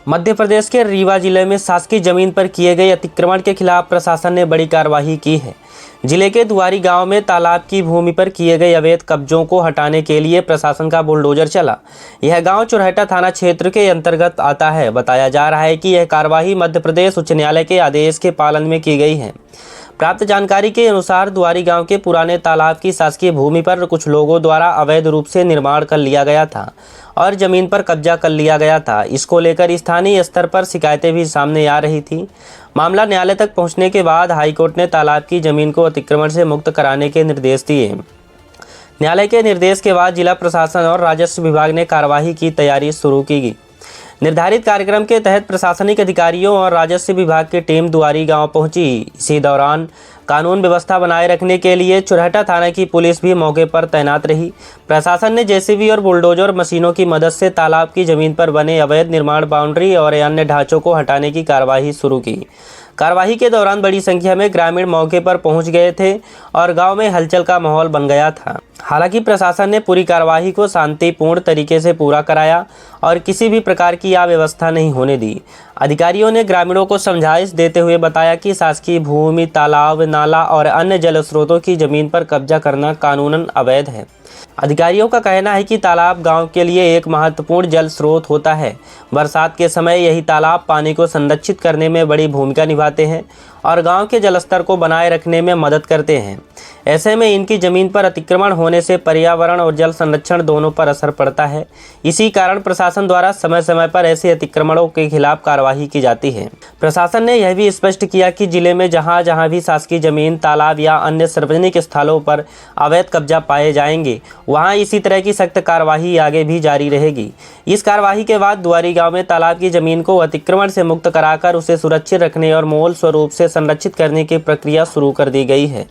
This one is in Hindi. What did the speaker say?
मध्य प्रदेश के रीवा जिले में शासकीय जमीन पर किए गए अतिक्रमण के खिलाफ प्रशासन ने बड़ी कार्रवाई की है। जिले के दुआरी गांव में तालाब की भूमि पर किए गए अवैध कब्जों को हटाने के लिए प्रशासन का बुलडोजर चला। यह गांव चुरहटा थाना क्षेत्र के अंतर्गत आता है। बताया जा रहा है कि यह कार्रवाई मध्य प्रदेश उच्च न्यायालय के आदेश के पालन में की गई है। प्राप्त जानकारी के अनुसार दुआरी गांव के पुराने तालाब की शासकीय भूमि पर कुछ लोगों द्वारा अवैध रूप से निर्माण कर लिया गया था और जमीन पर कब्जा कर लिया गया था। इसको लेकर स्थानीय स्तर पर शिकायतें भी सामने आ रही थी। मामला न्यायालय तक पहुंचने के बाद हाईकोर्ट ने तालाब की जमीन को अतिक्रमण से मुक्त कराने के निर्देश दिए। न्यायालय के निर्देश के बाद जिला प्रशासन और राजस्व विभाग ने कार्यवाही की तैयारी शुरू की। निर्धारित कार्यक्रम के तहत प्रशासनिक अधिकारियों और राजस्व विभाग की टीम दुआरी गांव पहुंची। इसी दौरान कानून व्यवस्था बनाए रखने के लिए चुरहटा थाना की पुलिस भी मौके पर तैनात रही। प्रशासन ने जेसीबी और बुलडोजर मशीनों की मदद से तालाब की जमीन पर बने अवैध निर्माण, बाउंड्री और अन्य ढांचों को हटाने की कार्यवाही शुरू की। कार्यवाही के दौरान बड़ी संख्या में ग्रामीण मौके पर पहुंच गए थे और गांव में हलचल का माहौल बन गया था। हालांकि प्रशासन ने पूरी कार्यवाही को शांतिपूर्ण तरीके से पूरा कराया और किसी भी प्रकार की अव्यवस्था नहीं होने दी। अधिकारियों ने ग्रामीणों को समझाइश देते हुए बताया कि शासकीय भूमि, तालाब, नाला और अन्य जल स्रोतों की जमीन पर कब्जा करना कानूनन अवैध है। अधिकारियों का कहना है कि तालाब गांव के लिए एक महत्वपूर्ण जल स्रोत होता है। बरसात के समय यही तालाब पानी को संरक्षित करने में बड़ी भूमिका निभाते हैं और गांव के जलस्तर को बनाए रखने में मदद करते हैं। ऐसे में इनकी जमीन पर अतिक्रमण होने से पर्यावरण और जल संरक्षण दोनों पर असर पड़ता है। इसी कारण प्रशासन द्वारा समय समय पर ऐसे अतिक्रमणों के खिलाफ कार्यवाही की जाती है। प्रशासन ने यह भी स्पष्ट किया कि जिले में जहां जहां भी शासकीय जमीन, तालाब या अन्य सार्वजनिक स्थलों पर अवैध कब्जा पाए जाएंगे, वहां इसी तरह की सख्त कार्यवाही आगे भी जारी रहेगी। इस कार्यवाही के बाद दुआरी गांव में तालाब की जमीन को अतिक्रमण से मुक्त कराकर उसे सुरक्षित रखने और मूल स्वरूप से संरक्षित करने की प्रक्रिया शुरू कर दी गई है।